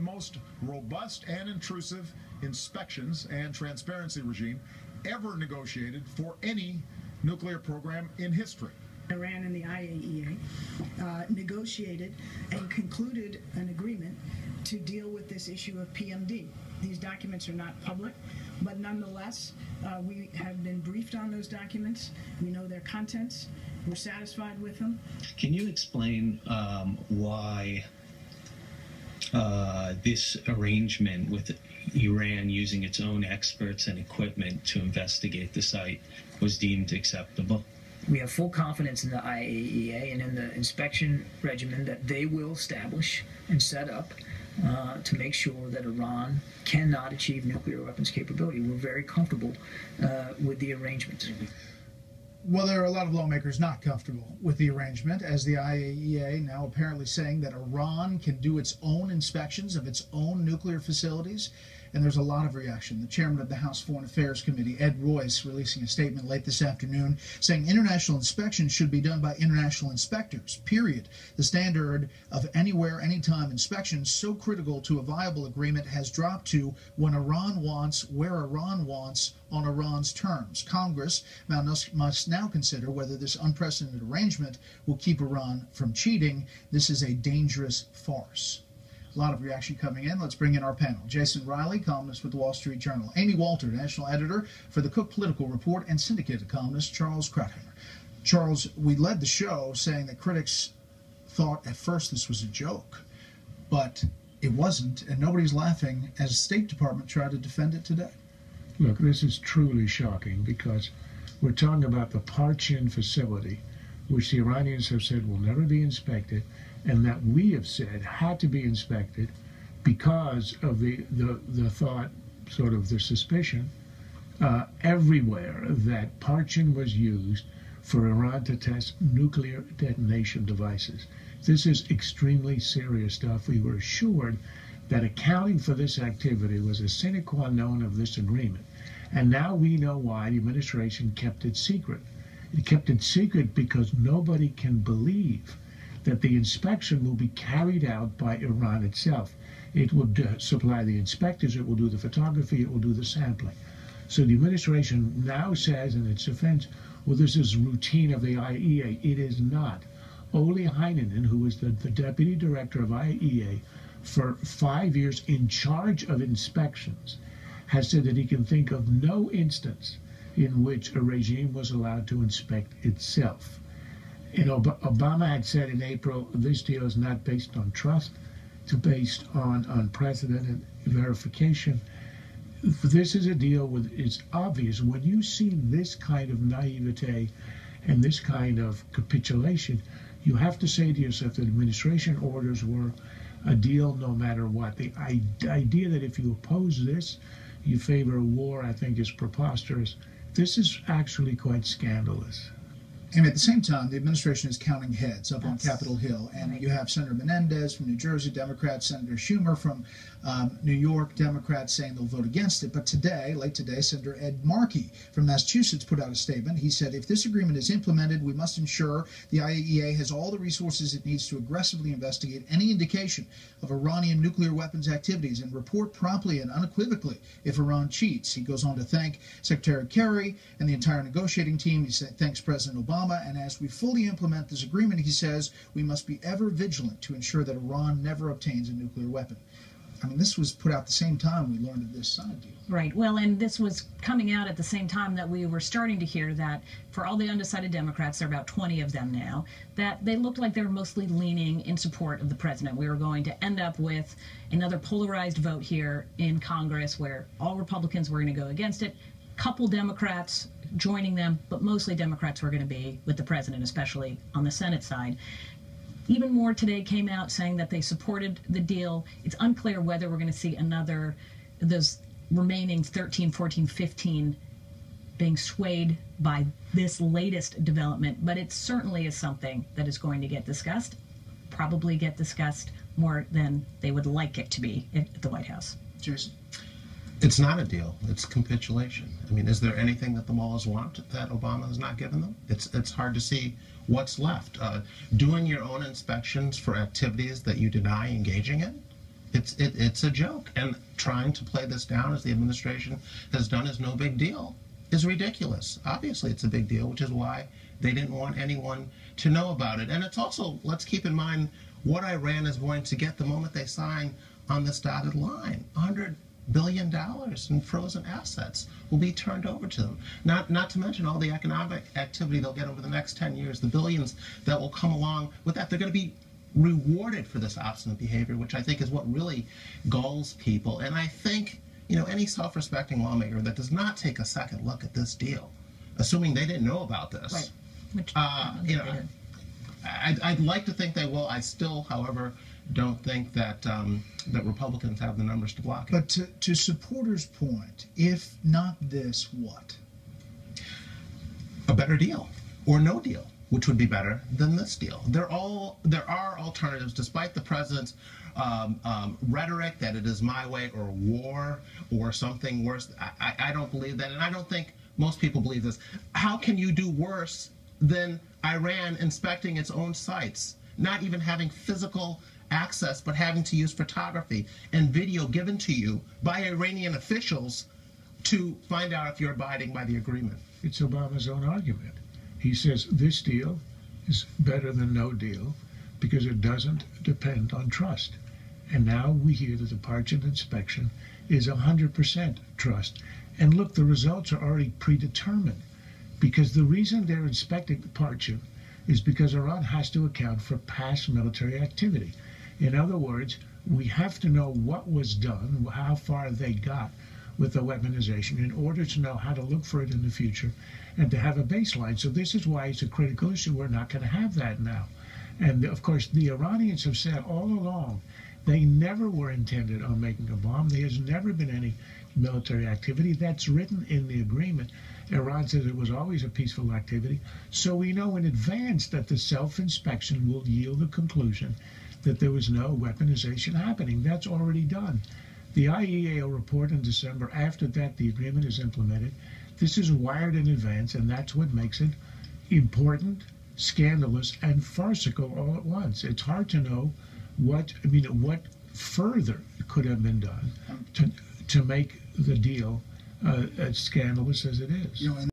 Most robust and intrusive inspections and transparency regime ever negotiated for any nuclear program in history. Iran and the IAEA negotiated and concluded an agreement to deal with this issue of PMD. These documents are not public, but nonetheless, we have been briefed on those documents. We know their contents. We're satisfied with them. Can you explain why this arrangement with Iran using its own experts and equipment to investigate the site was deemed acceptable? We have full confidence in the IAEA and in the inspection regimen that they will establish and set up to make sure that Iran cannot achieve nuclear weapons capability. We're very comfortable with the arrangement. Well, there are a lot of lawmakers not comfortable with the arrangement, as the IAEA now apparently saying that Iran can do its own inspections of its own nuclear facilities. And there's a lot of reaction. The chairman of the House Foreign Affairs Committee, Ed Royce, releasing a statement late this afternoon saying international inspections should be done by international inspectors, period. The standard of anywhere, anytime inspections, so critical to a viable agreement, has dropped to when Iran wants, where Iran wants, on Iran's terms. Congress must now consider whether this unprecedented arrangement will keep Iran from cheating. This is a dangerous farce. A lot of reaction coming in. Let's bring in our panel. Jason Riley, columnist with the Wall Street Journal. Amy Walter, national editor for the Cook Political Report, and syndicated columnist Charles Krauthammer. Charles, we led the show saying that critics thought at first this was a joke, but it wasn't, and nobody's laughing as the State Department tried to defend it today. Look, this is truly shocking because we're talking about the Parchin facility, which the Iranians have said will never be inspected, and that we have said had to be inspected because of the thought, sort of the suspicion, everywhere that Parchin was used for Iran to test nuclear detonation devices. This is extremely serious stuff. We were assured that accounting for this activity was a sine qua non of this agreement. And now we know why the administration kept it secret. It kept it secret because nobody can believe that the inspection will be carried out by Iran itself. It will supply the inspectors, it will do the photography, it will do the sampling. So the administration now says in its defense, well, this is routine of the IAEA. It is not. Ole Heinonen, who is the deputy director of IAEA for 5 years in charge of inspections, has said that he can think of no instance in which a regime was allowed to inspect itself. And Obama had said in April, this deal is not based on trust, it's based on unprecedented verification. This is a deal with, it's obvious, when you see this kind of naivete and this kind of capitulation, you have to say to yourself that administration orders were a deal no matter what. The idea that if you oppose this, you favor a war, I think is preposterous. This is actually quite scandalous. And at the same time, the administration is counting heads up on Capitol Hill. And right. You have Senator Menendez from New Jersey, Democrat, Senator Schumer from New York, Democrats, saying they'll vote against it. But today, late today, Senator Ed Markey from Massachusetts put out a statement. He said, if this agreement is implemented, we must ensure the IAEA has all the resources it needs to aggressively investigate any indication of Iranian nuclear weapons activities and report promptly and unequivocally if Iran cheats. He goes on to thank Secretary Kerry and the entire negotiating team. He thanks President Obama. And as we fully implement this agreement, he says, we must be ever vigilant to ensure that Iran never obtains a nuclear weapon. I mean, this was put out the same time we learned of this side deal. Right. Well, and this was coming out at the same time that we were starting to hear that for all the undecided Democrats, there are about 20 of them now, that they looked like they were mostly leaning in support of the president. We were going to end up with another polarized vote here in Congress where all Republicans were going to go against it, couple Democrats joining them, but mostly Democrats were going to be with the president, especially on the Senate side. Even more today came out saying that they supported the deal. It's unclear whether we're going to see another, those remaining 13, 14, 15 being swayed by this latest development, but it certainly is something that is going to get discussed, probably get discussed more than they would like it to be at the White House. Jason? It's not a deal. It's capitulation. I mean, is there anything that the mullahs want that Obama has not given them? It's hard to see what's left. Doing your own inspections for activities that you deny engaging in? It's a joke, and trying to play this down as the administration has done is no big deal is ridiculous. Obviously, it's a big deal, which is why they didn't want anyone to know about it. And it's also, let's keep in mind what Iran is going to get the moment they sign on this dotted line. $100 billion in frozen assets will be turned over to them. Not to mention all the economic activity they'll get over the next 10 years, the billions that will come along with that. They're going to be rewarded for this obstinate behavior, which I think is what really galls people. And I think, any self-respecting lawmaker that does not take a second look at this deal, assuming they didn't know about this, Right. Which, I'd like to think they will. I still, however, don't think that that Republicans have the numbers to block it. But to supporters' point, if not this, what? A better deal, or no deal, which would be better than this deal. There are alternatives, despite the president's rhetoric that it is my way or war or something worse. I don't believe that, and I don't think most people believe this. How can you do worse than Iran inspecting its own sites, not even having physical access, but having to use photography and video given to you by Iranian officials to find out if you're abiding by the agreement? It's Obama's own argument. He says this deal is better than no deal because it doesn't depend on trust. And now we hear that the Parchin inspection is 100% trust. And look, the results are already predetermined, because the reason they're inspecting the Parchin is because Iran has to account for past military activity. In other words, we have to know what was done, how far they got with the weaponization in order to know how to look for it in the future and to have a baseline. So this is why it's a critical issue. We're not going to have that now. And of course, the Iranians have said all along they never were intended on making a bomb. There has never been any military activity. That's written in the agreement. Iran says it was always a peaceful activity. So we know in advance that the self-inspection will yield the conclusion that there was no weaponization happening. That's already done. The IAEA will report in December. After that, the agreement is implemented. This is wired in advance, and that's what makes it important, scandalous, and farcical all at once. It's hard to know what further could have been done to make the deal as scandalous as it is.